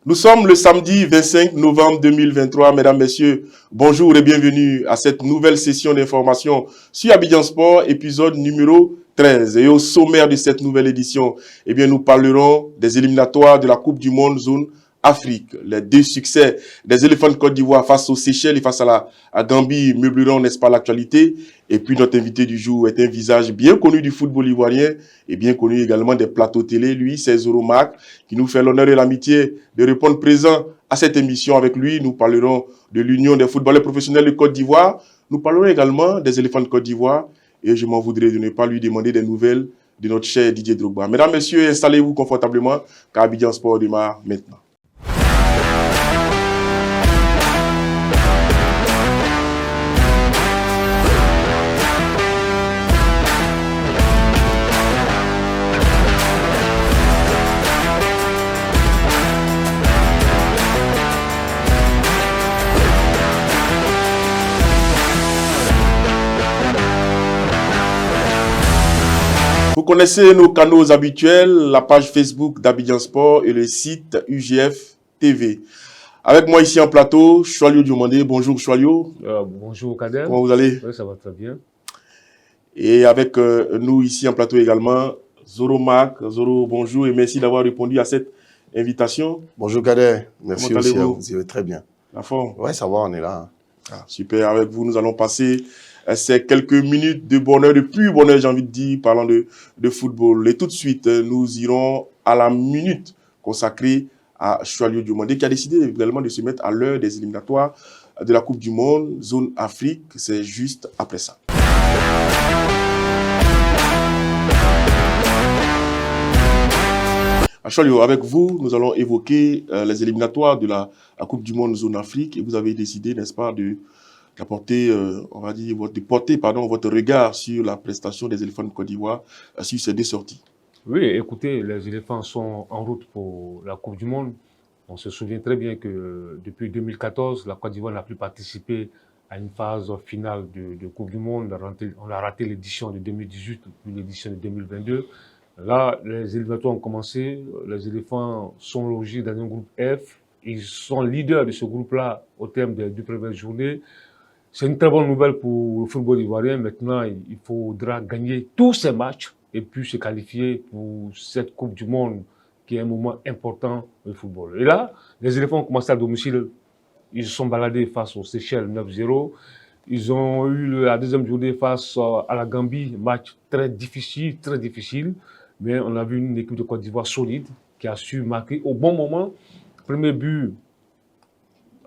Nous sommes le samedi 25 novembre 2023. Mesdames, Messieurs, bonjour et bienvenue à cette nouvelle session d'information sur Abidjan Sport, épisode numéro 13. Et au sommaire de cette nouvelle édition, nous parlerons des éliminatoires de la Coupe du Monde Zone Afrique. Les deux succès des éléphants de Côte d'Ivoire face aux Seychelles et face à Gambie meubleront, n'est-ce pas, l'actualité. Et puis notre invité du jour est un visage bien connu du football ivoirien et bien connu également des plateaux télé. Lui, c'est Zoro Mac, qui nous fait l'honneur et l'amitié de répondre présent à cette émission. Avec lui, nous parlerons de l'Union des footballeurs professionnels de Côte d'Ivoire. Nous parlerons également des éléphants de Côte d'Ivoire. Et je m'en voudrais de ne pas lui demander des nouvelles de notre cher Didier Drogba. Mesdames, Messieurs, installez-vous confortablement, car Abidjan Sport démarre maintenant. Vous connaissez nos canaux habituels, la page Facebook d'Abidjan Sport et le site UGF TV. Avec moi ici en plateau, Choualio Diomandé. Bonjour Choualio. Bonjour Kader. Comment vous allez? Oui, ça va très bien. Et avec nous ici en plateau également, Zoro Mac. Zoro, bonjour et merci d'avoir répondu à cette invitation. Bonjour Kader, merci. Comment aussi à allez-vous? vous. Très bien. La forme? Ouais, ça va, on est là. Ah, super, avec vous, nous allons passer ces quelques minutes de bonheur, de pur bonheur, j'ai envie de dire, parlant de football. Et tout de suite, nous irons à la minute consacrée à Choualio Diomandé, qui a décidé également de se mettre à l'heure des éliminatoires de la Coupe du Monde, zone Afrique. C'est juste après ça. Choualio, avec vous, nous allons évoquer les éliminatoires de la Coupe du Monde zone Afrique. Et vous avez décidé, n'est-ce pas, d'apporter, on va dire, de porter votre regard sur la prestation des éléphants de Côte d'Ivoire sur ces deux sorties. Oui, écoutez, les éléphants sont en route pour la Coupe du Monde. On se souvient très bien que depuis 2014, la Côte d'Ivoire n'a plus participé à une phase finale de Coupe du Monde. On a raté l'édition de 2018 puis l'édition de 2022. Là, les éliminatoires ont commencé. Les éléphants sont logés dans un groupe F. Ils sont leaders de ce groupe-là au terme des deux premières journées. C'est une très bonne nouvelle pour le football ivoirien. Maintenant, il faudra gagner tous ces matchs et puis se qualifier pour cette Coupe du Monde qui est un moment important du football. Et là, les éléphants ont commencé à domicile. Ils se sont baladés face aux Seychelles 9-0. Ils ont eu la deuxième journée face à la Gambie, match très difficile. Mais on a vu une équipe de Côte d'Ivoire solide qui a su marquer au bon moment. Premier but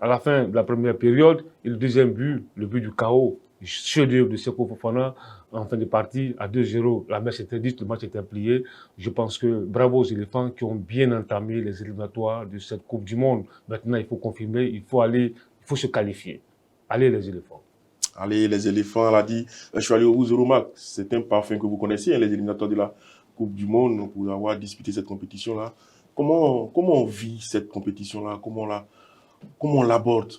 à la fin de la première période, et le deuxième but, le but du chaos, chef-d'œuvre de Seko Fofana, en fin de partie, à 2-0, la messe était dite, le match était plié. Je pense que bravo aux éléphants qui ont bien entamé les éliminatoires de cette Coupe du Monde. Maintenant, il faut confirmer, il faut se qualifier. Allez les éléphants. Allez les éléphants, l'a dit Choualio Zoromak. C'est un parfum que vous connaissez, les éliminatoires de la Coupe du Monde, pour avoir disputé cette compétition-là. Comment on vit cette compétition-là? Comment on l'aborde?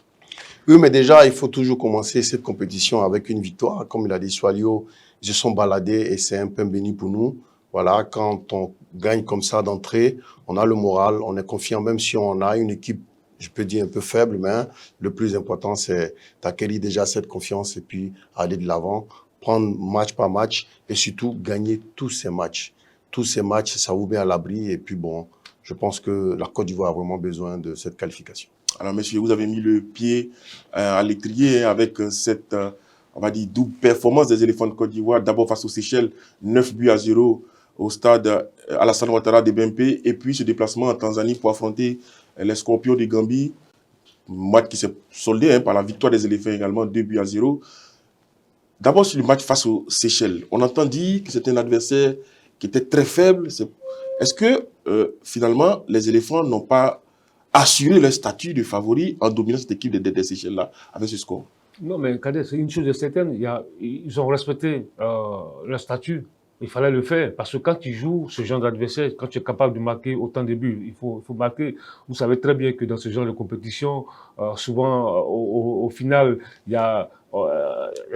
Oui, mais déjà, il faut toujours commencer cette compétition avec une victoire. Comme il a dit Choualio, ils se sont baladés et c'est un pain béni pour nous. Voilà, quand on gagne comme ça d'entrée, on a le moral, on est confiant, même si on a une équipe, je peux dire un peu faible, mais le plus important, c'est d'acquérir déjà cette confiance et puis aller de l'avant, prendre match par match et surtout gagner tous ces matchs. Tous ces matchs, ça vous met à l'abri et puis bon, je pense que la Côte d'Ivoire a vraiment besoin de cette qualification. Alors, messieurs, vous avez mis le pied à l'étrier avec cette, on va dire, double performance des éléphants de Côte d'Ivoire. D'abord face aux Seychelles, 9-0 au stade Alassane Ouattara de BMP. Et puis ce déplacement en Tanzanie pour affronter les Scorpions de Gambie. Match qui s'est soldé par la victoire des éléphants également, 2-0. D'abord sur le match face aux Seychelles, on entend dire que c'était un adversaire qui était très faible. Est-ce que finalement les éléphants n'ont pas assuré leur statut de favori en dominant cette équipe des Seychelles-là avec ce score? Non, mais Kader, c'est une chose certaine. Ils ont respecté leur statut. Il fallait le faire. Parce que quand tu joues ce genre d'adversaire, quand tu es capable de marquer autant de buts, il faut marquer. Vous savez très bien que dans ce genre de compétition, souvent, au final, il y a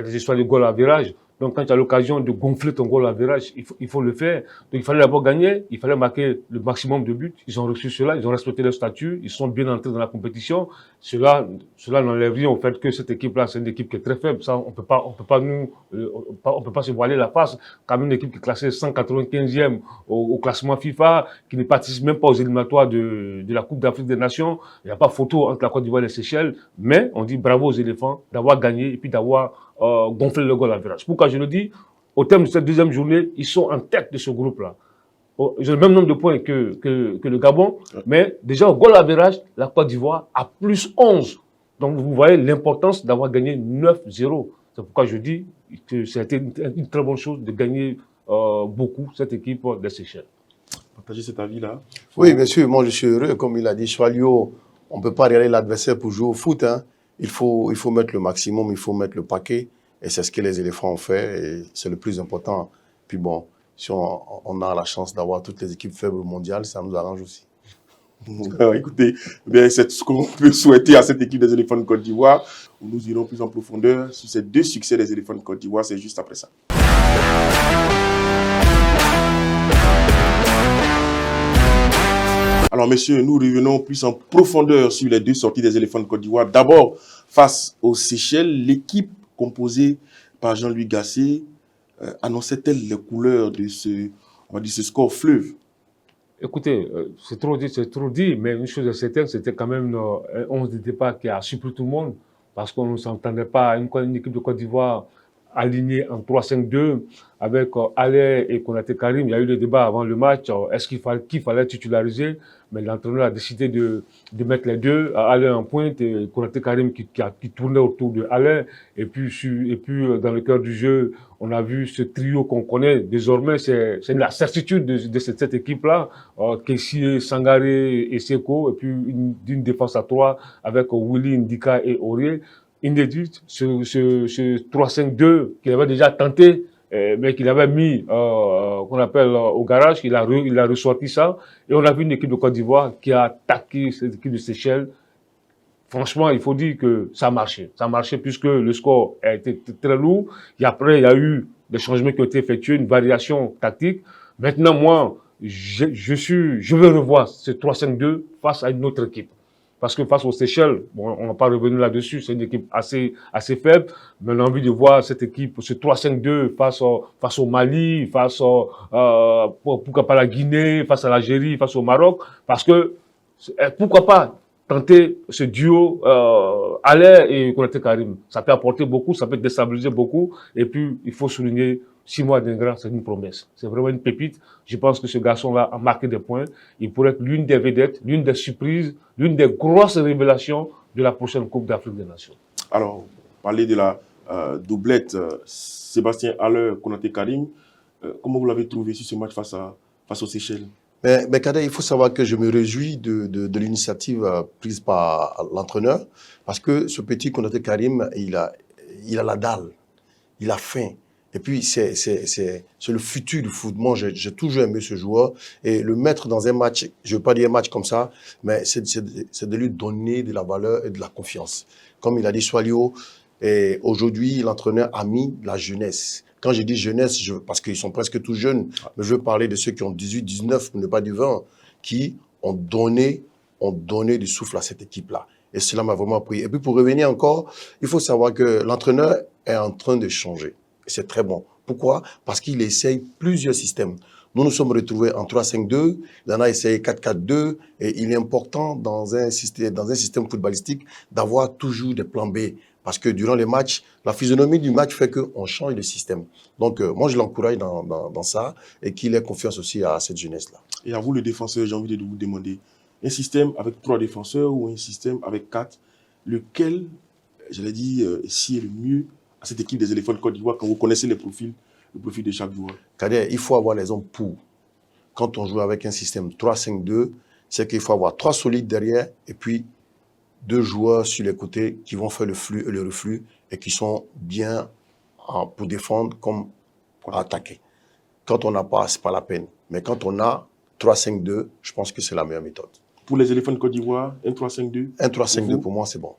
des histoires de goal à virage. Donc, quand tu as l'occasion de gonfler ton goal average, il faut le faire. Donc, il fallait d'abord gagner, il fallait marquer le maximum de buts. Ils ont reçu cela, ils ont respecté leur statut, ils sont bien entrés dans la compétition. Cela n'enlève rien au fait que cette équipe-là, c'est une équipe qui est très faible. Ça, on peut pas se voiler la face. Comme une équipe qui est classée 195e au classement FIFA, qui ne participe même pas aux éliminatoires de la Coupe d'Afrique des Nations. Il n'y a pas photo entre la Côte d'Ivoire et les Seychelles. Mais on dit bravo aux éléphants d'avoir gagné et puis d'avoir gonfler le goal average. Pourquoi je le dis? Au terme de cette deuxième journée, ils sont en tête de ce groupe-là. Ils ont le même nombre de points que le Gabon, mais déjà au goal average, la Côte d'Ivoire a plus 11. Donc vous voyez l'importance d'avoir gagné 9-0. C'est pourquoi je dis que c'était une très bonne chose de gagner beaucoup cette équipe des Seychelles. Partagez cet avis-là. Oui, bien sûr, moi je suis heureux. Comme il a dit Choalio, on ne peut pas regarder l'adversaire pour jouer au foot. Hein. Il faut mettre le maximum, il faut mettre le paquet. Et c'est ce que les éléphants ont fait. Et c'est le plus important. Puis bon, si on a la chance d'avoir toutes les équipes faibles mondiales, ça nous arrange aussi. Alors, écoutez, c'est ce qu'on peut souhaiter à cette équipe des éléphants de Côte d'Ivoire. Nous irons plus en profondeur sur ces deux succès des éléphants de Côte d'Ivoire. C'est juste après ça. Alors, messieurs, nous revenons plus en profondeur sur les deux sorties des éléphants de Côte d'Ivoire. D'abord, face aux Seychelles, l'équipe composée par Jean-Louis Gasset annonçait-elle les couleurs de ce score fleuve? Écoutez, c'est trop dit, mais une chose est certaine, c'était quand même un 11 de départ qui a surpris tout le monde, parce qu'on ne s'entendait pas à une équipe de Côte d'Ivoire alignée en 3-5-2 avec Allais et Konaté Karim. Il y a eu le débat avant le match, est-ce qu'il fallait titulariser, mais l'entraîneur a décidé de mettre les deux, Allais en pointe et Konaté Karim qui tournait autour de Allais, et puis dans le cœur du jeu, on a vu ce trio qu'on connaît désormais, c'est la certitude de cette équipe-là, Kessie, Sangaré et Seko, et puis d'une défense à 3 avec Willy, Ndika et Aurier. Inédit, ce 3-5-2 qu'il avait déjà tenté, mais qu'il avait mis, qu'on appelle au garage, il a ressorti ça, et on a vu une équipe de Côte d'Ivoire qui a attaqué cette équipe de Seychelles. Franchement, il faut dire que ça a marché. Ça a marché puisque le score a été très lourd. Et après, il y a eu des changements qui ont été effectués, une variation tactique. Maintenant, moi, je veux revoir ce 3-5-2 face à une autre équipe. Parce que face aux Seychelles, bon, on va pas revenir là-dessus, c'est une équipe assez faible, mais on a envie de voir cette équipe, ce 3-5-2 face au Mali, pourquoi pas la Guinée, face à l'Algérie, face au Maroc, parce que, pourquoi pas tenter ce duo Allais et Konaté Karim. Ça peut apporter beaucoup, ça peut déstabiliser beaucoup, et puis il faut souligner 6 mois d'Ingra, c'est une promesse. C'est vraiment une pépite. Je pense que ce garçon-là a marqué des points. Il pourrait être l'une des vedettes, l'une des surprises, l'une des grosses révélations de la prochaine Coupe d'Afrique des Nations. Alors, parler de la doublette Sébastien Haller, Konaté Karim, comment vous l'avez trouvé sur ce match face aux Seychelles? Mais Kader, il faut savoir que je me réjouis de l'initiative prise par l'entraîneur, parce que ce petit Konaté Karim, il a la dalle, il a faim. Et puis, c'est le futur du foot. Moi, j'ai toujours aimé ce joueur. Et le mettre dans un match, je ne veux pas dire un match comme ça, mais c'est de lui donner de la valeur et de la confiance. Comme il a dit Choalio, et aujourd'hui, l'entraîneur a mis la jeunesse. Quand je dis jeunesse, parce qu'ils sont presque tous jeunes, mais je veux parler de ceux qui ont 18, 19, pour ne pas dire 20, qui ont donné du souffle à cette équipe-là. Et cela m'a vraiment pris. Et puis, pour revenir encore, il faut savoir que l'entraîneur est en train de changer. C'est très bon. Pourquoi? Parce qu'il essaye plusieurs systèmes. Nous sommes retrouvés en 3-5-2, il en a essayé 4-4-2, et il est important dans un système footballistique d'avoir toujours des plans B. Parce que durant les matchs, la physionomie du match fait qu'on change de système. Donc, moi, je l'encourage dans ça, et qu'il ait confiance aussi à cette jeunesse-là. Et à vous, le défenseur, j'ai envie de vous demander, un système avec 3 défenseurs ou un système avec 4, lequel, j'allais dire, si est le mieux à cette équipe des éléphants de Côte d'Ivoire quand vous connaissez le profil de chaque joueur? Kader, il faut avoir les hommes pour. Quand on joue avec un système 3-5-2, c'est qu'il faut avoir 3 solides derrière et puis 2 joueurs sur les côtés qui vont faire le flux et le reflux et qui sont bien pour défendre comme pour attaquer. Quand on n'a pas, c'est pas la peine. Mais quand on a 3-5-2, je pense que c'est la meilleure méthode. Pour les éléphants de Côte d'Ivoire, un 3-5-2? Un 3-5-2 pour moi, c'est bon.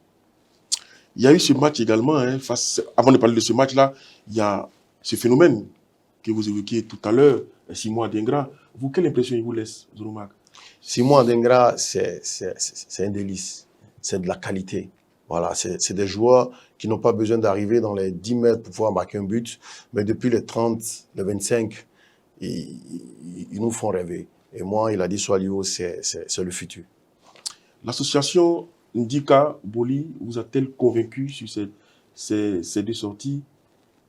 Il y a eu ce match également, hein, avant de parler de ce match-là, il y a ce phénomène que vous évoquiez tout à l'heure, Simon Adingra, vous, quelle impression il vous laisse, Zoromak? Simon Adingra, c'est un délice. C'est de la qualité. Voilà, c'est des joueurs qui n'ont pas besoin d'arriver dans les 10 mètres pour pouvoir marquer un but, mais depuis les 30, les 25, ils nous font rêver. Et moi, il a dit Soalio, c'est le futur. L'association Ndika Boli vous a-t-elle convaincu sur ces deux sorties?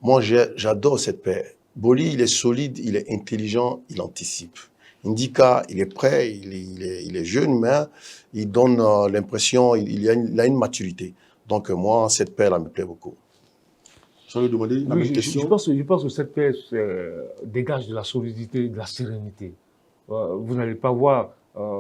Moi, j'adore cette paire. Boli, il est solide, il est intelligent, il anticipe. Ndika, il est prêt, il est jeune, mais il donne l'impression, il a une maturité. Donc moi, cette paire-là me plaît beaucoup. Je vais demander la même question. Je pense que cette paire dégage de la solidité, de la sérénité. Vous n'allez pas voir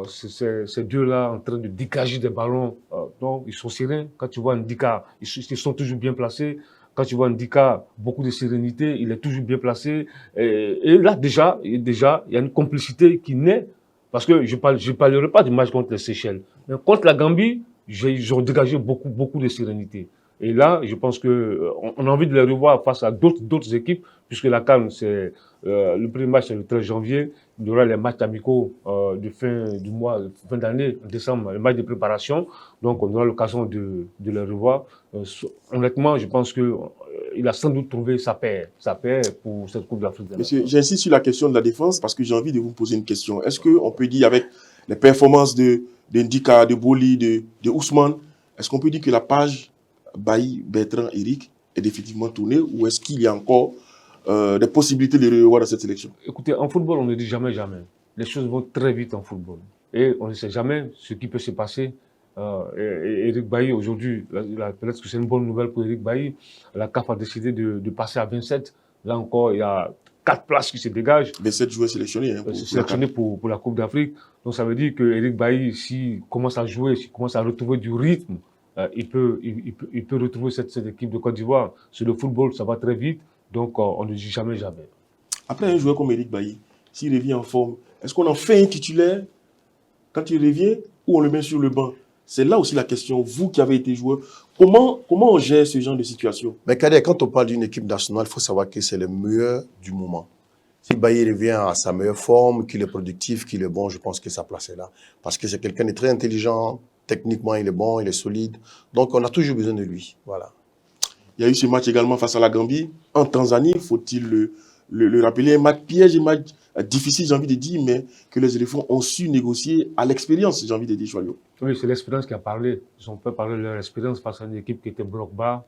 ces deux-là en train de dégager des ballons. Non, ils sont sereins. Quand tu vois Ndika, ils sont toujours bien placés. Quand tu vois Ndika, beaucoup de sérénité, il est toujours bien placé. Et là, déjà, il y a une complicité qui naît. Parce que je ne parlerai pas du match contre les Seychelles. Mais contre la Gambie, ils ont dégagé beaucoup de sérénité. Et là, je pense qu'on a envie de les revoir face à d'autres équipes, puisque la CAN, c'est le premier match, c'est le 13 janvier. Il y aura les matchs amicaux de fin d'année, en décembre, les matchs de préparation. Donc, on aura l'occasion de les revoir. Honnêtement, je pense qu'il a sans doute trouvé sa paire pour cette Coupe d'Afrique. Monsieur, j'insiste sur la question de la défense parce que j'ai envie de vous poser une question. Est-ce qu'on peut dire, avec les performances de Ndika, de Boli, de Ousmane, est-ce qu'on peut dire que la page Bailly, Bertrand, Eric est définitivement tournée, ou est-ce qu'il y a encore des possibilités de le revoir dans cette sélection? Écoutez, en football, on ne dit jamais, jamais. Les choses vont très vite en football. Et on ne sait jamais ce qui peut se passer. Eric Bailly, aujourd'hui, peut-être que c'est une bonne nouvelle pour Eric Bailly. La CAF a décidé de passer à 27. Là encore, il y a 4 places qui se dégagent. 27 joueurs sélectionnés. Sélectionnés pour la Coupe d'Afrique. Donc ça veut dire que Eric Bailly, s'il commence à jouer, s'il commence à retrouver du rythme, il peut retrouver cette équipe de Côte d'Ivoire. Sur le football, ça va très vite. Donc, on ne dit jamais, jamais. Après un joueur comme Eric Bailly, s'il revient en forme, est-ce qu'on en fait un titulaire quand il revient ou on le met sur le banc? C'est là aussi la question. Vous qui avez été joueur, comment on gère ce genre de situation? Mais Kader, quand on parle d'une équipe nationale, il faut savoir que c'est le meilleur du moment. Si Bailly revient à sa meilleure forme, qu'il est productif, qu'il est bon, je pense que sa place est là. Parce que c'est quelqu'un de très intelligent. Techniquement, il est bon, il est solide. Donc, on a toujours besoin de lui. Voilà. Il y a eu ce match également face à la Gambie. En Tanzanie, faut-il le rappeler, un match piège, un match difficile, j'ai envie de dire, mais que les éléphants ont su négocier à l'expérience, j'ai envie de dire, Soalio. Oui, c'est l'expérience qui a parlé. Ils ont pas parlé de leur expérience face à une équipe qui était bloc bas,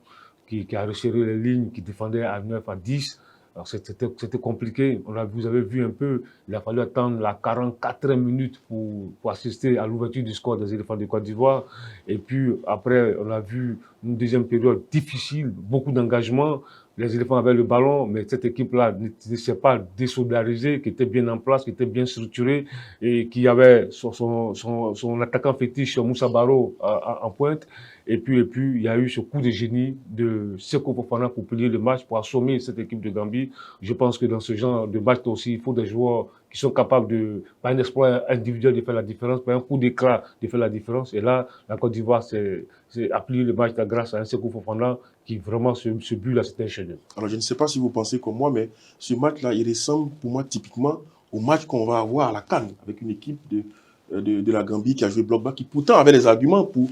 qui a resserré les lignes, qui défendait à 9, à 10. Alors c'était compliqué. Vous avez vu un peu, il a fallu attendre la 44e minute pour assister à l'ouverture du score des éléphants de Côte d'Ivoire. Et puis après, on a vu une deuxième période difficile, beaucoup d'engagement. Les éléphants avaient le ballon, mais cette équipe-là ne s'est pas désolidarisée, qui était bien en place, qui était bien structurée et qui avait son attaquant fétiche, Moussa Baro, en pointe. Et puis, il y a eu ce coup de génie de Seko Fofana pour plier le match, pour assommer cette équipe de Gambie. Je pense que dans ce genre de match aussi, il faut des joueurs qui sont capables par un exploit individuel, de faire la différence, par un coup d'éclat, de faire la différence. Et là, la Côte d'Ivoire a plié le match grâce à un Seko Fofana qui vraiment, ce but-là, c'était un chef-d'œuvre. Alors, je ne sais pas si vous pensez comme moi, mais ce match-là, il ressemble pour moi typiquement au match qu'on va avoir à la CAN, avec une équipe de la Gambie qui a joué bloc bas, qui pourtant avait les arguments pour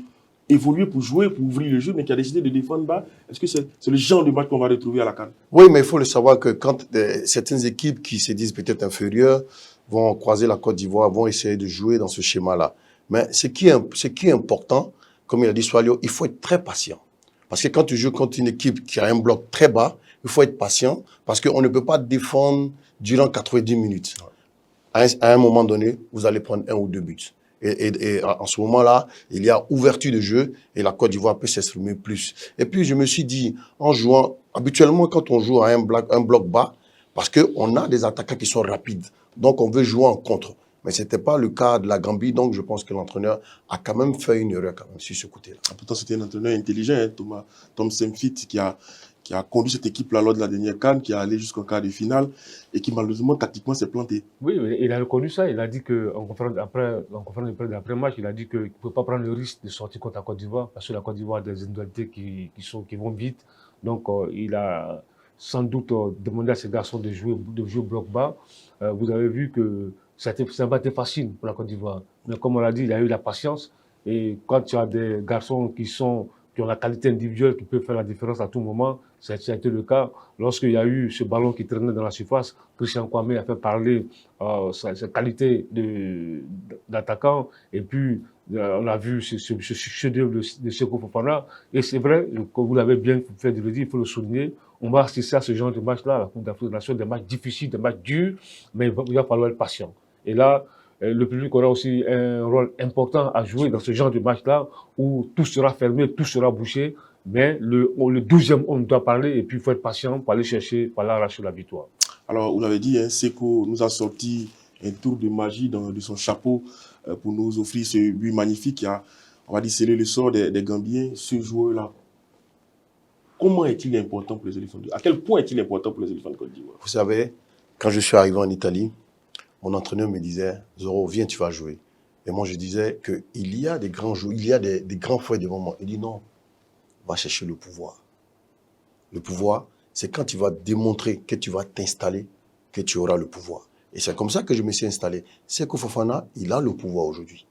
évoluer, pour jouer, pour ouvrir le jeu, mais qui a décidé de défendre bas. Est-ce que c'est le genre de match qu'on va retrouver à la CAN? Oui, mais il faut le savoir que quand certaines équipes qui se disent peut-être inférieures vont croiser la Côte d'Ivoire, vont essayer de jouer dans ce schéma-là. Mais ce qui est important, comme il a dit Soalio, il faut être très patient. Parce que quand tu joues contre une équipe qui a un bloc très bas, il faut être patient parce qu'on ne peut pas défendre durant 90 minutes. À un moment donné, vous allez prendre 1 ou 2 buts. Et en ce moment-là, il y a ouverture de jeu et la Côte d'Ivoire peut s'exprimer plus. Et puis, je me suis dit, en jouant, habituellement, quand on joue à un bloc bas, parce qu'on a des attaquants qui sont rapides, donc on veut jouer en contre. Mais ce n'était pas le cas de la Gambie, donc je pense que l'entraîneur a quand même fait une erreur quand même sur ce côté-là. Pourtant, c'était un entraîneur intelligent, hein, Tom Semfit, qui a conduit cette équipe-là lors de la dernière CAN, qui est allé jusqu'en quart de finale et qui malheureusement, tactiquement, s'est planté. Oui, il a reconnu ça. Il a dit qu'en conférence d'après-match, il a dit qu'il ne pouvait pas prendre le risque de sortir contre la Côte d'Ivoire parce que la Côte d'Ivoire a des individualités qui vont vite. Donc, sans doute demandé à ces garçons de jouer bloc bas. Vous avez vu que ça n'a pas été facile pour la Côte d'Ivoire. Mais comme on l'a dit, il y a eu la patience. Et quand tu as des garçons qui ont la qualité individuelle, qui peuvent faire la différence à tout moment, ça a été le cas. Lorsqu'il y a eu ce ballon qui traînait dans la surface, Christian Kwame a fait parler sa qualité d'attaquant. Et puis, on a vu ce chef-d'œuvre de Seko Fofana. Et c'est vrai, comme vous l'avez bien fait de le dire, il faut le souligner. On va assister à ce genre de match-là, la Coupe d'Afrique des Nations, des matchs difficiles, des matchs durs, mais il va falloir être patient. Et là, le public aura aussi un rôle important à jouer dans ce genre de match-là où tout sera fermé, tout sera bouché. Mais le 12e, on doit parler et puis il faut être patient pour aller chercher, pour aller arracher la victoire. Alors, vous l'avez dit, hein, Seko nous a sorti un tour de magie de son chapeau pour nous offrir ce but magnifique qui a, on va dire, scellé le sort des Gambiens. Ce joueur-là, comment est-il important pour les éléphants de Côte d'Ivoire? À quel point est-il important pour les éléphants de Côte d'Ivoire? Vous savez, quand je suis arrivé en Italie, mon entraîneur me disait, Zoro, viens, tu vas jouer. Et moi, je disais qu'il y a des grands joueurs, il y a des grands frères devant moi. Il dit non, va chercher le pouvoir. Le pouvoir, c'est quand tu vas démontrer que tu vas t'installer, que tu auras le pouvoir. Et c'est comme ça que je me suis installé. Seko Fofana, il a le pouvoir aujourd'hui.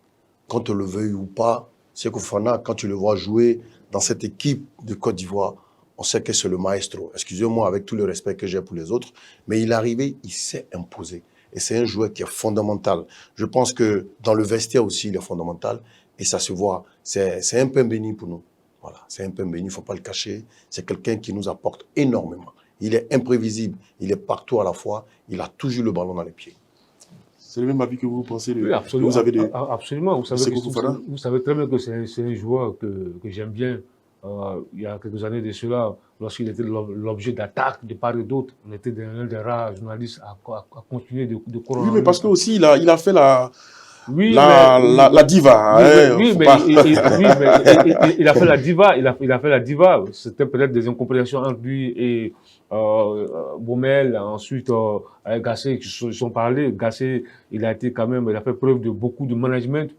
Qu'on te le veuille ou pas, Seko Fofana, quand tu le vois jouer dans cette équipe de Côte d'Ivoire, on sait que c'est le maestro. Excusez-moi avec tout le respect que j'ai pour les autres, mais il est arrivé, il s'est imposé. Et c'est un joueur qui est fondamental. Je pense que dans le vestiaire aussi, il est fondamental. Et ça se voit. C'est un pain béni pour nous. Voilà, c'est un pain béni, il ne faut pas le cacher. C'est quelqu'un qui nous apporte énormément. Il est imprévisible, il est partout à la fois. Il a toujours le ballon dans les pieds. C'est le même avis que vous pensez Oui, absolument. Vous avez absolument. Vous savez très bien que c'est un joueur que j'aime bien. Il y a quelques années de cela, lorsqu'il était l'objet d'attaques de part et d'autre, on était l'un des rares journalistes à continuer de courir. Oui, mais parce que aussi il a fait la diva. Oui, mais il a fait la diva. Il a fait la diva. C'était peut-être des incompréhensions entre lui et Baumel. Ensuite, avec Gassé, qui se sont parlé. Gassé, il a fait preuve de beaucoup de management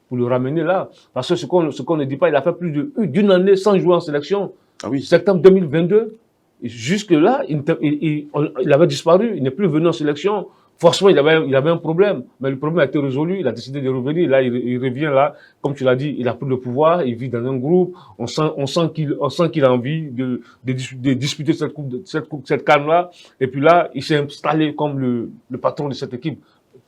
pour le ramener là. Parce que ce qu'on ne dit pas, il a fait plus d'une année sans jouer en sélection. Ah oui. Septembre 2022. Jusque-là, il avait disparu. Il n'est plus venu en sélection. Forcément, il avait un problème. Mais le problème a été résolu. Il a décidé de revenir. Là, il revient là. Comme tu l'as dit, il a pris le pouvoir. Il vit dans un groupe. On sent qu'il a envie de disputer cette CAN-là. Et puis là, il s'est installé comme le patron de cette équipe.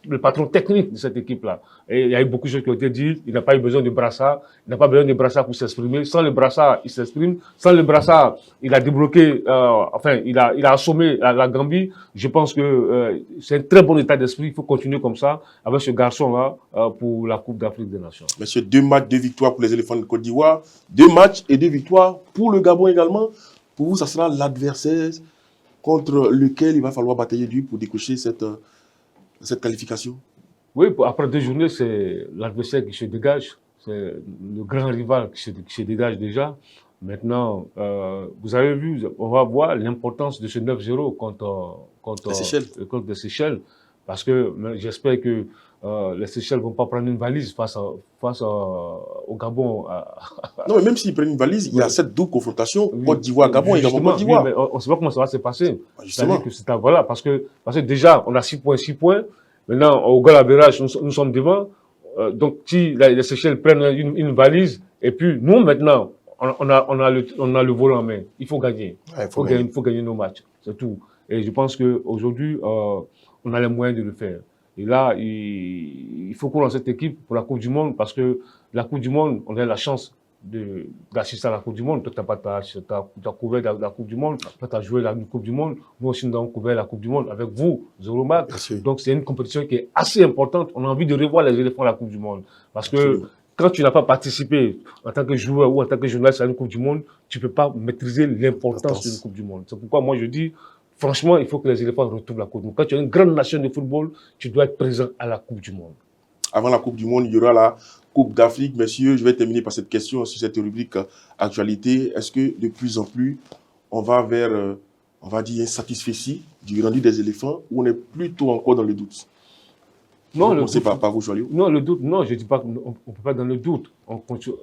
Le patron technique de cette équipe-là. Et il y a eu beaucoup de choses qui ont été dites. Il n'a pas eu besoin de brassard. Il n'a pas besoin de brassard pour s'exprimer. Sans le brassard, il s'exprime. Sans le brassard, il a débloqué, il a assommé la Gambie. Je pense que c'est un très bon état d'esprit. Il faut continuer comme ça avec ce garçon-là pour la Coupe d'Afrique des Nations. Monsieur, 2 matchs, 2 victoires pour les éléphants de Côte d'Ivoire. 2 matchs et 2 victoires pour le Gabon également. Pour vous, ça sera l'adversaire contre lequel il va falloir batailler dur pour décocher cette qualification? Oui, après 2 journées, c'est l'adversaire qui se dégage. C'est le grand rival qui se dégage déjà. Maintenant, vous avez vu, on va voir l'importance de ce 9-0 contre les Seychelles. Parce que j'espère que les Seychelles ne vont pas prendre une valise face au Gabon. Non, mais même s'ils prennent une valise, il y a cette double confrontation, Côte d'Ivoire-Gabon et Gabon-Côte d'Ivoire. Oui, mais on ne sait pas comment ça va se passer. Justement. Voilà, parce que déjà, on a 6 points. Maintenant, au goal average, nous sommes devant. Donc, si les Seychelles prennent une valise, et puis nous, maintenant, on a le volant en main. Il faut gagner. Ouais, il faut gagner nos matchs. C'est tout. Et je pense qu'aujourd'hui, on a les moyens de le faire. Et là, il faut qu'on ait cette équipe pour la Coupe du Monde, parce que la Coupe du Monde, on a la chance d'assister à la Coupe du Monde. Toi, tu as couvert la Coupe du Monde, toi, tu as joué la Coupe du Monde, nous aussi, nous avons couvert la Coupe du Monde avec vous, Zoromac. Donc, c'est une compétition qui est assez importante. On a envie de revoir les éléphants à la Coupe du Monde. Parce que quand tu n'as pas participé en tant que joueur ou en tant que journaliste à une Coupe du Monde, tu ne peux pas maîtriser l'importance d'une Coupe du Monde. C'est pourquoi moi, je dis, franchement, il faut que les éléphants retrouvent la Coupe du Monde. Quand tu es une grande nation de football, tu dois être présent à la Coupe du Monde. Avant la Coupe du Monde, il y aura la Coupe d'Afrique. Messieurs, je vais terminer par cette question sur cette rubrique actualité. Est-ce que de plus en plus, on va vers, on va dire, un satisfecit du rendu des éléphants, ou on est plutôt encore dans le doute? Non, le commencez doute, par vous, Joyeux. non, le doute, non, je ne dis pas qu'on ne peut pas dans le doute.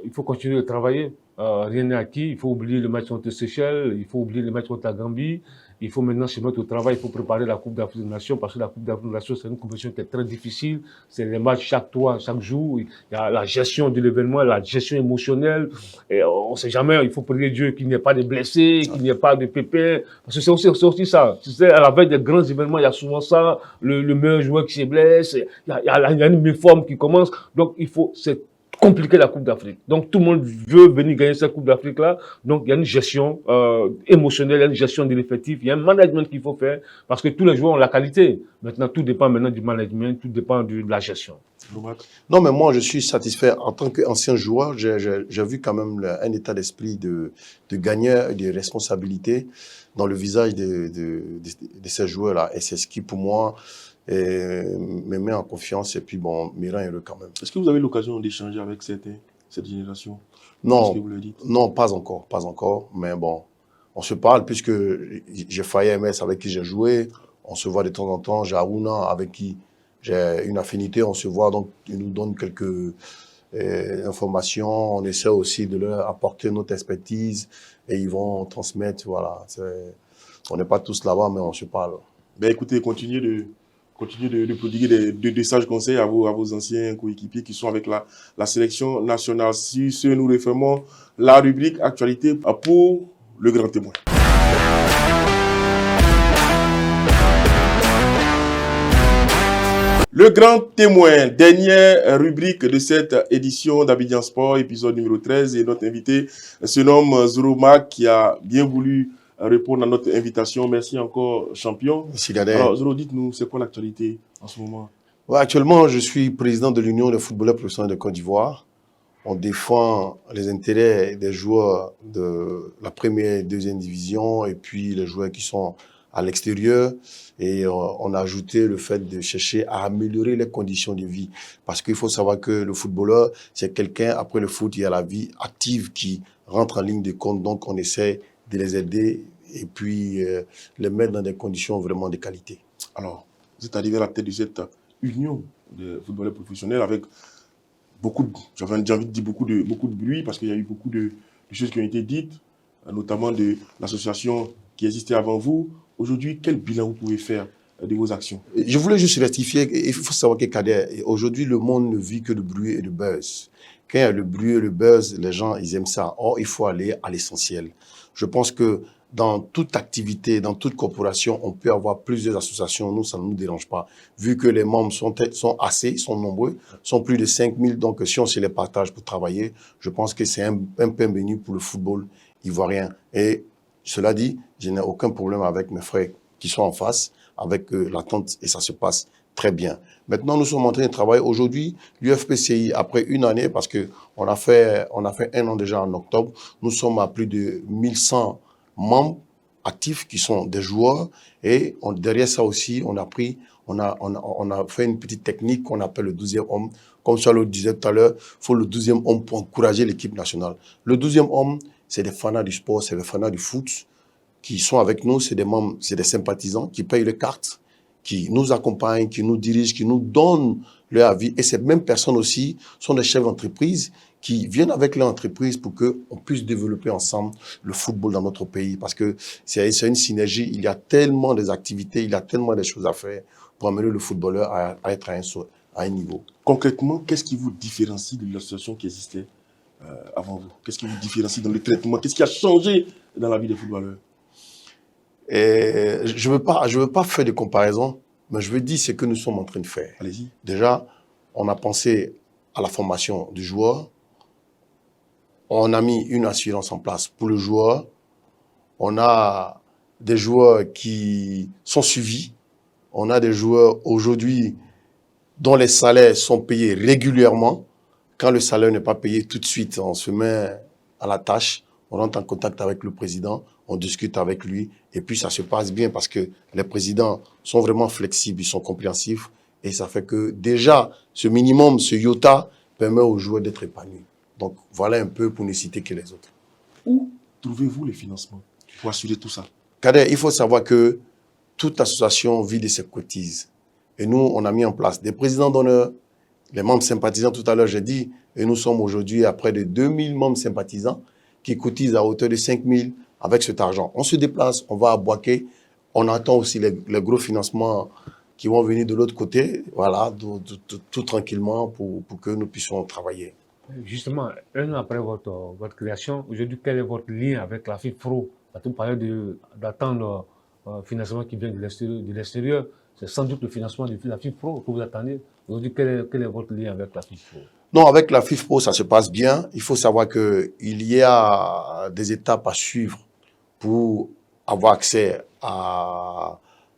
Il faut continuer de travailler. Rien n'est acquis. Il faut oublier le match contre Seychelles, il faut oublier le match contre la Gambie. Il faut maintenant se mettre au travail, il faut préparer la Coupe d'Afrique des Nations, parce que la Coupe d'Afrique des Nations, c'est une compétition qui est très difficile. C'est les matchs chaque jour. Il y a la gestion de l'événement, la gestion émotionnelle. Et on ne sait jamais, il faut prier Dieu qu'il n'y ait pas de blessés, qu'il n'y ait pas de pépins. Parce que c'est aussi ça. Tu sais, à la veille des grands événements, il y a souvent ça, le meilleur joueur qui se blesse, il y a une méforme qui commence. Donc, c'est compliqué la Coupe d'Afrique. Donc, tout le monde veut venir gagner cette Coupe d'Afrique-là. Donc, il y a une gestion émotionnelle, il y a une gestion de l'effectif, il y a un management qu'il faut faire parce que tous les joueurs ont la qualité. Maintenant, tout dépend maintenant du management, tout dépend de la gestion. Non, mais moi, je suis satisfait. En tant qu'ancien joueur, j'ai vu quand même un état d'esprit de gagneur et de responsabilité dans le visage de ces joueurs-là. Et c'est ce qui, pour moi, me met en confiance et puis bon, me rend heureux quand même. Est-ce que vous avez l'occasion d'échanger avec cette génération? Non, que vous le dites? Non, pas encore, mais bon, on se parle puisque j'ai Faye MS avec qui j'ai joué, on se voit de temps en temps, j'ai Aruna avec qui j'ai une affinité, on se voit, donc ils nous donnent quelques informations, on essaie aussi de leur apporter notre expertise et ils vont transmettre, voilà. On n'est pas tous là-bas, mais on se parle. Ben écoutez, continuez de prodiguer de sages conseils à vos anciens coéquipiers qui sont avec la sélection nationale. Si nous refermons la rubrique actualité pour le grand témoin. Le grand témoin, dernière rubrique de cette édition d'Abidjan Sport, épisode numéro 13. Et notre invité se nomme Zorouma, qui a bien voulu répondre à notre invitation. Merci encore, champion. Merci, Dadé. Alors, Zoro, dites-nous, c'est quoi l'actualité en ce moment? Ouais, actuellement, je suis président de l'Union des footballeurs professionnels de Côte d'Ivoire. On défend les intérêts des joueurs de la première et deuxième division et puis les joueurs qui sont à l'extérieur. Et on a ajouté le fait de chercher à améliorer les conditions de vie. Parce qu'il faut savoir que le footballeur, c'est quelqu'un, après le foot, il y a la vie active qui rentre en ligne de compte. Donc, on essaie de les aider et puis les mettre dans des conditions vraiment de qualité. Alors, vous êtes arrivé à la tête de cette union de footballeurs professionnels avec j'avais envie de dire beaucoup de bruit parce qu'il y a eu beaucoup de choses qui ont été dites, notamment de l'association qui existait avant vous. Aujourd'hui, quel bilan vous pouvez faire de vos actions? Je voulais juste rectifier, il faut savoir que Kader, aujourd'hui, le monde ne vit que de bruit et de buzz. Quand il y a le bruit et le buzz, les gens, ils aiment ça. Or, il faut aller à l'essentiel. Je pense que dans toute activité, dans toute corporation, on peut avoir plusieurs associations. Nous, ça ne nous dérange pas. Vu que les membres sont nombreux, sont plus de 5000. Donc, si on se les partage pour travailler, je pense que c'est un pain béni pour le football ivoirien. Et cela dit, je n'ai aucun problème avec mes frères qui sont en face, avec l'attente, et ça se passe très bien. Maintenant, nous sommes en train de travailler. Aujourd'hui, l'UFPCI, après une année, parce que on a fait un an déjà en octobre, nous sommes à plus de 1100 membres actifs qui sont des joueurs. Et derrière ça aussi, on a fait une petite technique qu'on appelle le 12e homme. Comme ça le disait tout à l'heure, il faut le 12e homme pour encourager l'équipe nationale. Le 12e homme, c'est des fanats du sport, c'est des fanats du foot qui sont avec nous, c'est des membres, c'est des sympathisants qui payent les cartes, qui nous accompagnent, qui nous dirigent, qui nous donnent leur avis. Et ces mêmes personnes aussi sont des chefs d'entreprise qui viennent avec leur entreprise pour qu'on puisse développer ensemble le football dans notre pays. Parce que c'est une synergie, il y a tellement des activités, il y a tellement de choses à faire pour amener le footballeur à être à un niveau. Concrètement, qu'est-ce qui vous différencie de l'association qui existait avant vous? Qu'est-ce qui vous différencie dans le traitement? Qu'est-ce qui a changé dans la vie des footballeurs? Et je veux pas faire de comparaison, mais je veux dire ce que nous sommes en train de faire. Allez-y. Déjà, on a pensé à la formation du joueur. On a mis une assurance en place pour le joueur. On a des joueurs qui sont suivis. On a des joueurs aujourd'hui dont les salaires sont payés régulièrement. Quand le salaire n'est pas payé tout de suite, on se met à la tâche. On rentre en contact avec le président, on discute avec lui, et puis ça se passe bien parce que les présidents sont vraiment flexibles, ils sont compréhensifs, et ça fait que déjà, ce minimum, ce iota, permet aux joueurs d'être épanouis. Donc voilà un peu pour ne citer que les autres. Où trouvez-vous les financements pour assurer tout ça? Kader, il faut savoir que toute association vit de ses cotises. Et nous, on a mis en place des présidents d'honneur, les membres sympathisants, tout à l'heure, j'ai dit, et nous sommes aujourd'hui à près de 2000 membres sympathisants qui cotisent à hauteur de 5000 avec cet argent. On se déplace, on va à Boaké, on attend aussi les gros financements qui vont venir de l'autre côté, voilà, tout tranquillement pour que nous puissions travailler. Justement, un an après votre création, aujourd'hui, quel est votre lien avec la FIFPro? Vous parlez d'attendre financement qui vient de l'extérieur. C'est sans doute le financement de la FIFPro que vous attendez. Aujourd'hui, quel est votre lien avec la FIFPro? Non, avec la FIFPro, ça se passe bien. Il faut savoir qu'il y a des étapes à suivre pour avoir accès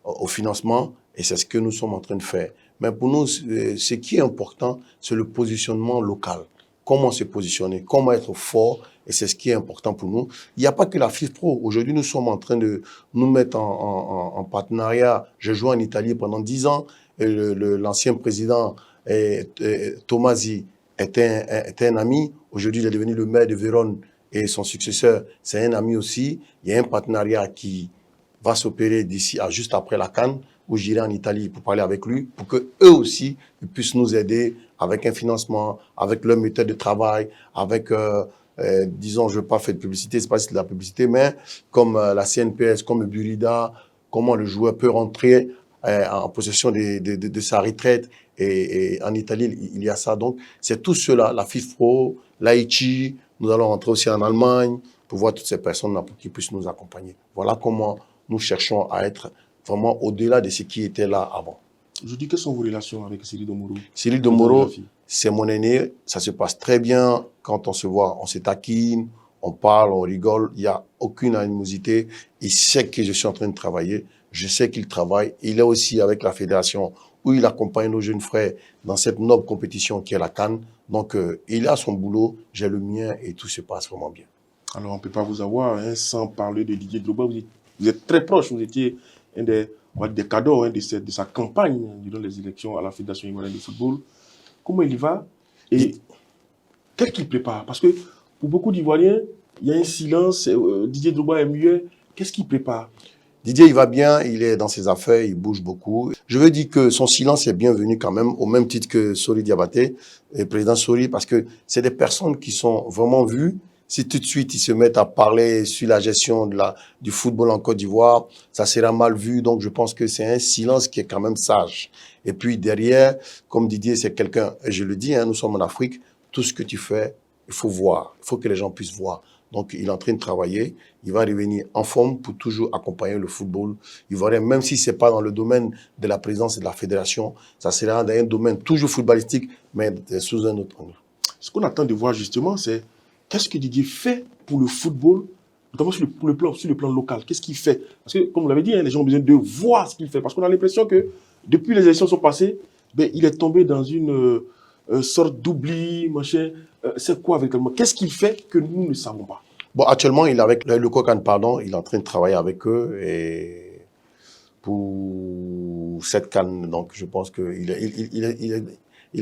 au financement, et c'est ce que nous sommes en train de faire. Mais pour nous, ce qui est important, c'est le positionnement local. Comment se positionner, comment être fort, et c'est ce qui est important pour nous. Il n'y a pas que la FIFPro. Aujourd'hui, nous sommes en train de nous mettre en partenariat. J'ai joué en Italie pendant 10 ans, et l'ancien président Tomasi était un ami. Aujourd'hui, il est devenu le maire de Vérone, et son successeur, c'est un ami aussi. Il y a un partenariat qui va s'opérer d'ici à juste après la CAN, où j'irai en Italie pour parler avec lui, pour que eux aussi ils puissent nous aider avec un financement, avec leur méthode de travail, avec, disons, je ne veux pas faire de publicité, c'est pas si c'est de la publicité, mais comme la CNPS, comme le Burida, comment le joueur peut rentrer en possession de sa retraite. Et en Italie, il y a ça. Donc, c'est tout cela, la FIFPro, l'Aichi. Nous allons rentrer aussi en Allemagne pour voir toutes ces personnes-là pour qu'ils puissent nous accompagner. Voilà comment nous cherchons à être vraiment au-delà de ce qui était là avant. Aujourd'hui, quelles sont vos relations avec Cyril Domoro? Cyril Domoro, c'est mon aîné. Ça se passe très bien. Quand on se voit, on se taquine, on parle, on rigole. Il n'y a aucune animosité. Il sait que je suis en train de travailler. Je sais qu'il travaille. Il est aussi avec la fédération où il accompagne nos jeunes frères dans cette noble compétition qui est la CAN. Donc, il a son boulot, j'ai le mien et tout se passe vraiment bien. Alors, on ne peut pas vous avoir sans parler de Didier Drogba. Vous êtes très proche. Vous étiez un des cadeaux de sa campagne durant les élections à la Fédération ivoirienne de football. Comment il y va et qu'est-ce qu'il prépare? Parce que pour beaucoup d'Ivoiriens, il y a un silence. Didier Drogba est muet. Qu'est-ce qu'il prépare? Didier, il va bien, il est dans ses affaires, il bouge beaucoup. Je veux dire que son silence est bienvenu quand même, au même titre que Sori Diabaté, et président Sori, parce que c'est des personnes qui sont vraiment vues. Si tout de suite ils se mettent à parler sur la gestion du football en Côte d'Ivoire, ça sera mal vu. Donc je pense que c'est un silence qui est quand même sage. Et puis derrière, comme Didier, c'est quelqu'un, et je le dis, nous sommes en Afrique, tout ce que tu fais, il faut voir, il faut que les gens puissent voir. Donc, il est en train de travailler. Il va revenir en forme pour toujours accompagner le football ivoirien, même si ce n'est pas dans le domaine de la présidence et de la fédération. Ça sera dans un domaine toujours footballistique, mais sous un autre angle. Ce qu'on attend de voir justement, c'est qu'est-ce que Didier fait pour le football, notamment sur le plan local. Qu'est-ce qu'il fait? Parce que, comme vous l'avez dit, les gens ont besoin de voir ce qu'il fait. Parce qu'on a l'impression que depuis les élections sont passées, il est tombé dans une sorte d'oubli, machin. C'est quoi avec le mot? Qu'est-ce qu'il fait que nous ne savons pas? Bon, actuellement, il est avec le Cocan, pardon, il est en train de travailler avec eux et pour cette canne. Donc, je pense qu'il est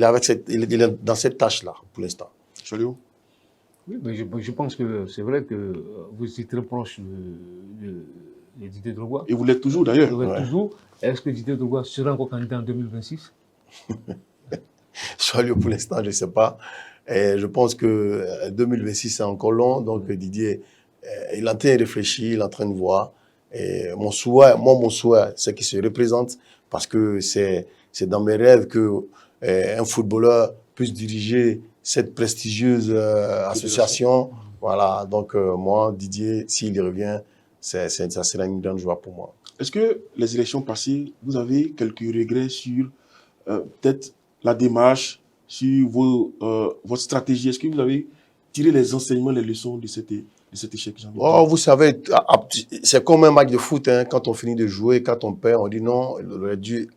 dans cette tâche-là pour l'instant. Chalio? Oui, mais je pense que c'est vrai que vous êtes très proche de Didier Drogba. Et vous l'êtes toujours d'ailleurs. Vous l'êtes toujours. Est-ce que Didier Drogba sera encore candidat en 2026? Chalio, pour l'instant, je ne sais pas. Et je pense que 2026, c'est encore long. Donc, Didier, il est en train de réfléchir, il est en train de voir. Et mon souhait, c'est qu'il se représente parce que c'est dans mes rêves qu'un footballeur puisse diriger cette prestigieuse association. Voilà. Donc, moi, Didier, s'il y revient, ça sera une grande joie pour moi. Est-ce que les élections passées, vous avez quelques regrets sur peut-être la démarche, sur votre stratégie? Est-ce que vous avez tiré les enseignements, les leçons de cet échec? Oh, vous savez, c'est comme un match de foot. Quand on finit de jouer, quand on perd, on dit non, il aurait dû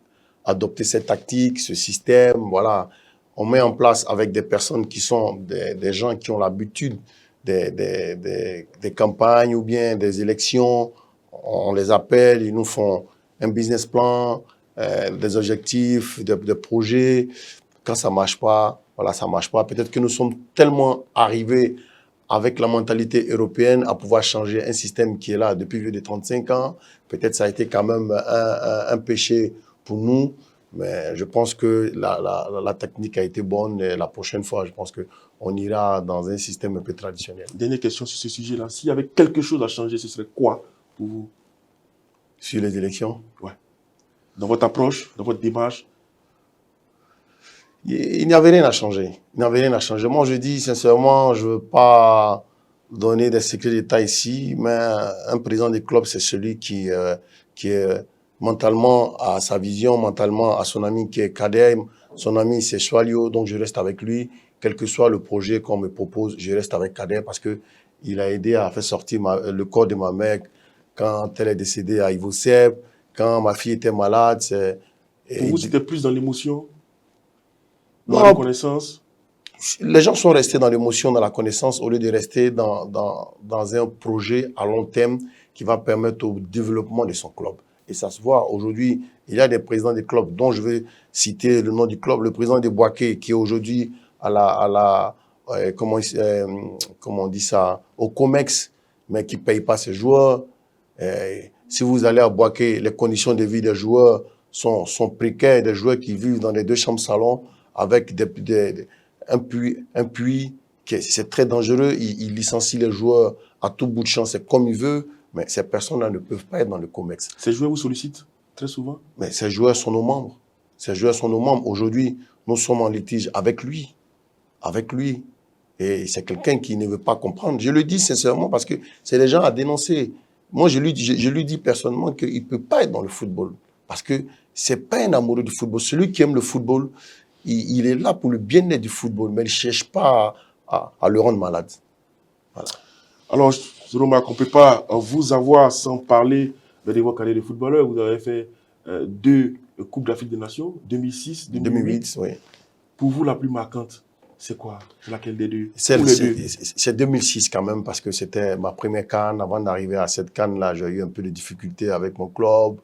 adopter cette tactique, ce système. Voilà. On met en place avec des personnes qui sont des gens qui ont l'habitude des campagnes ou bien des élections. On les appelle, ils nous font un business plan, des objectifs, des projets. Quand ça ne marche pas, voilà, ça ne marche pas. Peut-être que nous sommes tellement arrivés avec la mentalité européenne à pouvoir changer un système qui est là depuis plus de 35 ans. Peut-être ça a été quand même un péché pour nous. Mais je pense que la technique a été bonne et la prochaine fois, je pense qu'on ira dans un système un peu traditionnel. Dernière question sur ce sujet-là. S'il y avait quelque chose à changer, ce serait quoi pour vous? Sur les élections? Ouais. Dans votre approche, dans votre démarche? Il n'y avait rien à changer. Il n'y avait rien à changer. Moi, je dis sincèrement, je ne veux pas donner des secrets d'État ici, mais un président des clubs, c'est celui qui est mentalement à sa vision, mentalement à son ami qui est Kader. Son ami, c'est Swalio, donc je reste avec lui. Quel que soit le projet qu'on me propose, je reste avec Kader parce que il a aidé à faire sortir le corps de ma mère quand elle est décédée à Ivoseb, quand ma fille était malade. Pour vous, c'était plus dans l'émotion, dans Non, la reconnaissance? les gens sont restés dans l'émotion, dans la connaissance, au lieu de rester dans un projet à long terme qui va permettre au développement de son club. Et ça se voit. Aujourd'hui, il y a des présidents des clubs, dont je vais citer le nom du club, le président de Boaké, qui est aujourd'hui comment on dit ça, au COMEX, mais qui ne paye pas ses joueurs. Si vous allez à Boaké, les conditions de vie des joueurs sont précaires, des joueurs qui vivent dans les 2 chambres salon avec un puits, c'est très dangereux. Il licencie les joueurs à tout bout de champ, c'est comme il veut, mais ces personnes-là ne peuvent pas être dans le COMEX. Ces joueurs vous sollicitent très souvent? Mais ces joueurs sont nos membres. Ces joueurs sont nos membres. Aujourd'hui, nous sommes en litige avec lui. Avec lui. Et c'est quelqu'un qui ne veut pas comprendre. Je le dis sincèrement parce que c'est les gens à dénoncer. Moi, je lui dis personnellement qu'il ne peut pas être dans le football. Parce que c'est pas un amoureux du football. Celui qui aime le football, il est là pour le bien-être du football, mais il ne cherche pas à le rendre malade. Voilà. Alors, je remarque qu'on ne peut pas vous avoir sans parler de votre carrière de footballeur. Vous avez fait 2 Coupes d'Afrique des Nations, 2006, 2008. Oui. Pour vous, la plus marquante, c'est quoi? C'est laquelle des deux? C'est 2006 quand même, parce que c'était ma première CAN. Avant d'arriver à cette CAN-là, j'ai eu un peu de difficultés avec mon club,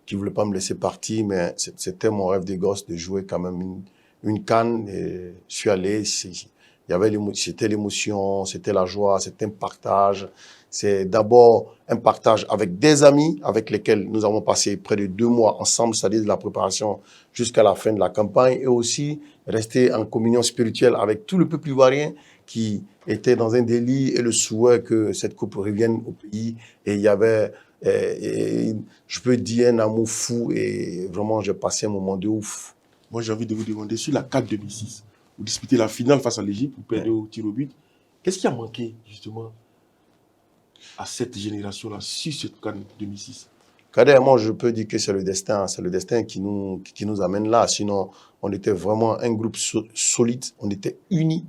qui ne voulait pas me laisser partir, mais c'était mon rêve de gosse de jouer quand même une CAN. Et je suis allé, c'était l'émotion, c'était la joie, c'était un partage. C'est d'abord un partage avec des amis avec lesquels nous avons passé près de 2 mois ensemble, c'est-à-dire de la préparation jusqu'à la fin de la campagne, et aussi rester en communion spirituelle avec tout le peuple ivoirien qui était dans un délit et le souhait que cette coupe revienne au pays. Et il y avait, je peux dire, un amour fou, et vraiment j'ai passé un moment de ouf. Moi, j'ai envie de vous demander, sur la CAN 2006, vous disputez la finale face à l'Égypte, vous perdez au tir au but. Qu'est-ce qui a manqué, justement, à cette génération-là, sur cette CAN 2006? Kader, moi, je peux dire que c'est le destin qui nous amène là. Sinon, on était vraiment un groupe solide, on était unis.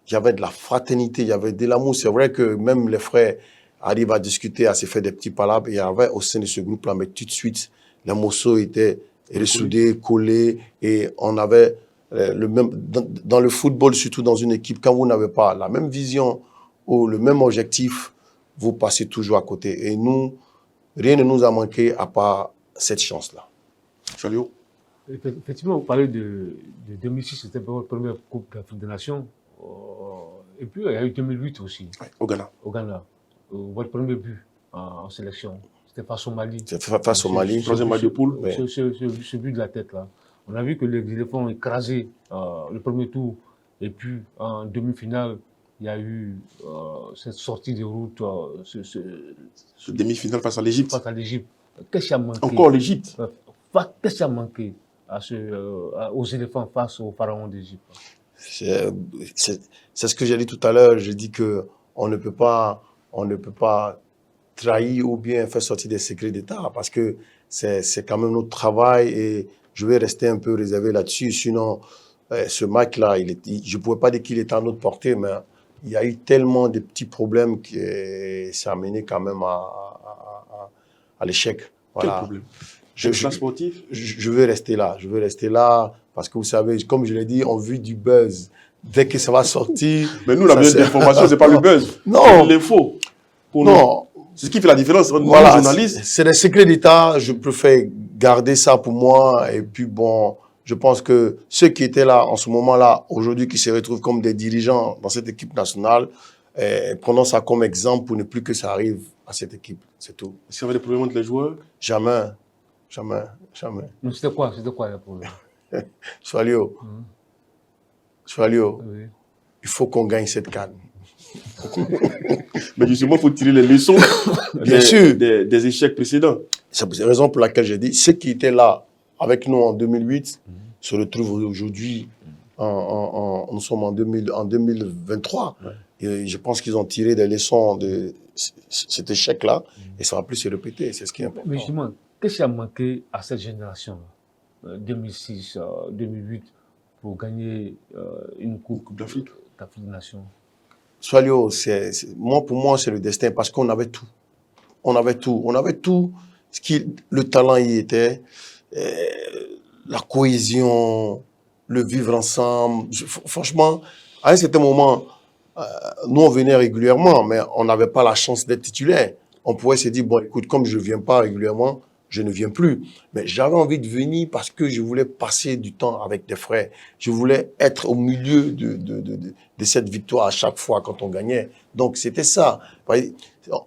Il y avait de la fraternité, il y avait de l'amour. C'est vrai que même les frères arrivent à discuter, à se faire des petits palabres. Il y avait au sein de ce groupe-là, mais tout de suite, les morceaux étaient ressoudés, collés, et on avait le même, dans le football, surtout dans une équipe, quand vous n'avez pas la même vision ou le même objectif, vous passez toujours à côté. Et nous, rien ne nous a manqué à part cette chance-là. Chalio? Effectivement, vous parlez de 2006, c'était votre première Coupe d'Afrique des Nations. Et puis, il y a eu 2008 aussi. Ouais, au Ghana. Au Ghana. Votre premier but en sélection, c'était face au Mali. C'était face au Mali. Troisième match de poule. Oui. Ce but de la tête, là. On a vu que les éléphants ont écrasé le premier tour. Et puis, en demi-finale, il y a eu cette sortie de route. Ce demi-finale face à l'Égypte. Face à l'Égypte. Qu'est-ce qui a manqué? Encore l'Égypte. Qu'est-ce qui a manqué aux éléphants face aux pharaons d'Égypte? C'est ce que j'ai dit tout à l'heure. J'ai dit que on ne peut pas trahir ou bien faire sortir des secrets d'État, parce que c'est quand même notre travail, et je vais rester un peu réservé là-dessus. Sinon, ce match-là, je ne pouvais pas dire qu'il était à notre portée, mais il y a eu tellement de petits problèmes que ça a mené quand même à l'échec. Voilà. Quel problème? Je veux rester là. Je veux rester là parce que vous savez, comme je l'ai dit, on vit du buzz. Dès que ça va sortir. Mais nous, la meilleure information, c'est pas le buzz. Non. C'est l'info. Non. C'est ce qui fait la différence entre voilà, les journalistes. C'est des secrets d'État. Je préfère garder ça pour moi. Et puis bon, je pense que ceux qui étaient là en ce moment-là, aujourd'hui, qui se retrouvent comme des dirigeants dans cette équipe nationale, prenons ça comme exemple pour ne plus que ça arrive à cette équipe. C'est tout. Est-ce qu'il y avait des problèmes entre les joueurs? Jamais. Jamais, jamais. Donc, c'était quoi le problème? Soalio, Soalio, Oui. il faut qu'on gagne cette CAN. Mais justement, il faut tirer les leçons Bien sûr. des échecs précédents. C'est la raison pour laquelle j'ai dit, ceux qui étaient là avec nous en 2008 se retrouvent aujourd'hui, nous sommes en 2023. Ouais. Et je pense qu'ils ont tiré des leçons de cet échec-là et ça va plus se répéter, c'est ce qui est important. Mais justement, qu'est-ce qui a manqué à cette génération-là, 2006, 2008, pour gagner une Coupe d'Afrique des Nations? Soalio, pour moi, c'est le destin parce qu'on avait tout. On avait tout. On avait tout. Le talent y était, la cohésion, le vivre ensemble. Franchement, à un certain moment, nous, on venait régulièrement, mais on n'avait pas la chance d'être titulaire. On pouvait se dire, bon, écoute, comme je ne viens pas régulièrement, je ne viens plus. Mais j'avais envie de venir parce que je voulais passer du temps avec des frères. Je voulais être au milieu de cette victoire à chaque fois quand on gagnait. Donc, c'était ça.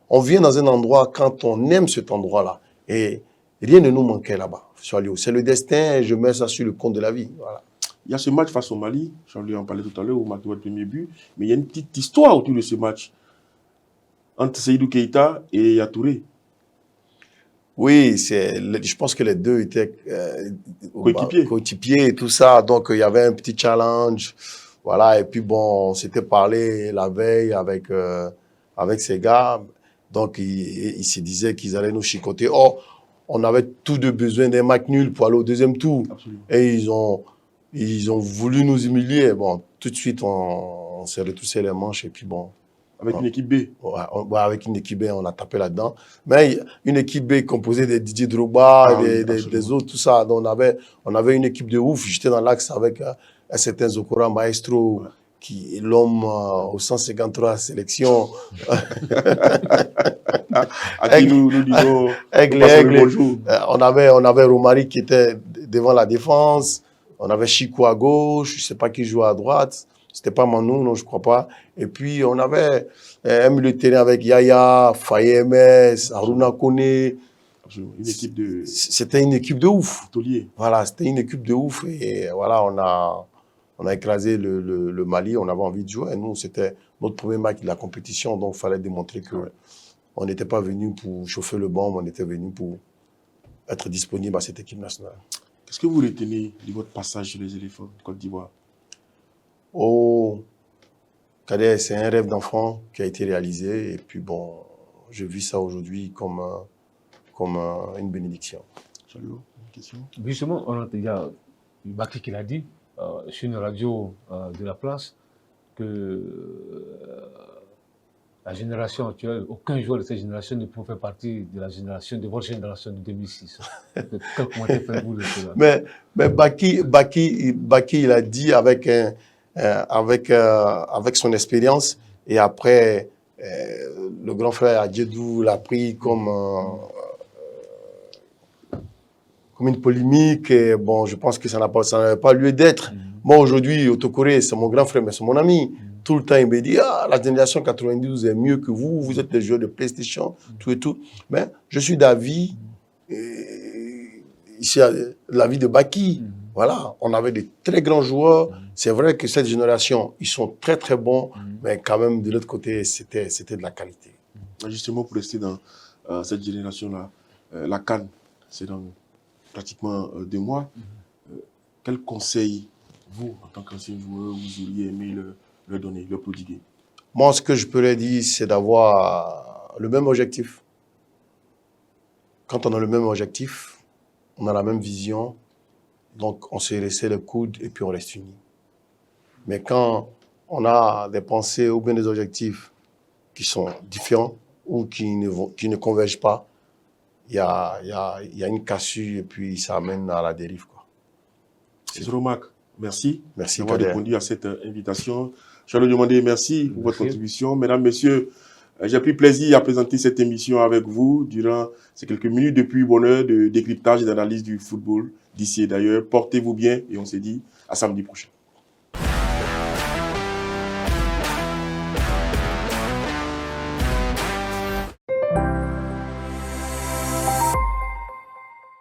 On vient dans un endroit quand on aime cet endroit-là. Et rien ne nous manquait là-bas. C'est le destin, je mets ça sur le compte de la vie. Voilà. Il y a ce match face au Mali, Jean-Louis en parlait tout à l'heure, où Matou a le premier but, mais il y a une petite histoire autour de ce match entre Seydou Keita et Yatouré. Oui, je pense que les deux étaient coéquipiers et tout ça, donc il y avait un petit challenge, voilà, et puis bon, on s'était parlé la veille avec ces gars, donc ils se disaient qu'ils allaient nous chicoter. Oh, on avait tous deux besoin d'un match nul pour aller au deuxième tour. Absolument. Et ils ont voulu nous humilier. Bon, tout de suite, on s'est retroussé les manches et puis bon. Avec une équipe B. Ouais, avec une équipe B, on a tapé là-dedans. Mais une équipe B composée des Didier Drogba, des autres, tout ça. Donc on avait une équipe de ouf. J'étais dans l'axe avec un certain Zokora Maestro, qui est l'homme aux 153 sélections. À qui nous disons bonjour. On avait Romari qui était devant la défense. On avait Chico à gauche. Je ne sais pas qui jouait à droite. C'était pas Manou, non, je crois pas. Et puis, on avait un milieu de terrain avec Yaya, Fayemes, Aruna Kone. C'était une équipe de ouf. Taulier. Voilà, c'était une équipe de ouf. Et voilà, on a écrasé le Mali. On avait envie de jouer. Nous, c'était notre premier match de la compétition. Donc, il fallait démontrer que on n'était pas venu pour chauffer le banc, on était venu pour être disponible à cette équipe nationale. Qu'est-ce que vous retenez de votre passage sur les éléphants de Côte d'Ivoire? Oh, Kader, c'est un rêve d'enfant qui a été réalisé. Et puis bon, je vis ça aujourd'hui comme une bénédiction. Salut, une question? Justement, il y a Baki qui l'a dit sur une radio de la place que la génération actuelle, aucun joueur de cette génération ne peut faire partie de la génération, de votre génération de 2006. Quel commentaire faites-vous de cela? Mais Baki, il a dit avec son expérience et après, le grand frère Adjedou l'a pris comme une polémique. Et bon, je pense que ça n'avait pas lieu d'être. Moi, aujourd'hui, Otokore, c'est mon grand frère, mais c'est mon ami. Tout le temps, il me dit, la génération 92 est mieux que vous, vous êtes des joueurs de PlayStation, tout et tout. Mais je suis d'avis, ici, l'avis de Baki. Voilà, on avait de très grands joueurs. C'est vrai que cette génération, ils sont très, très bons, mais quand même, de l'autre côté, c'était de la qualité. Justement, pour rester dans cette génération-là, la CAN, c'est dans pratiquement 2 mois. Quel conseil, vous, en tant qu'ancien joueur, vous auriez aimé leur donner, leur prodiguer? Moi, ce que je peux leur dire, c'est d'avoir le même objectif. Quand on a le même objectif, on a la même vision, donc on se resserre les coudes et puis on reste unis. Mais quand on a des pensées ou bien des objectifs qui sont différents ou qui ne convergent pas, il y a une cassure et puis ça amène à la dérive, quoi. C'est Romac, merci d'avoir Kader. répondu à cette invitation. Je vais le demander merci pour votre contribution. Mesdames, Messieurs, j'ai pris plaisir à présenter cette émission avec vous durant ces quelques minutes depuis bonheur de décryptage et d'analyse du football d'ici et d'ailleurs. Portez-vous bien et on se dit à samedi prochain.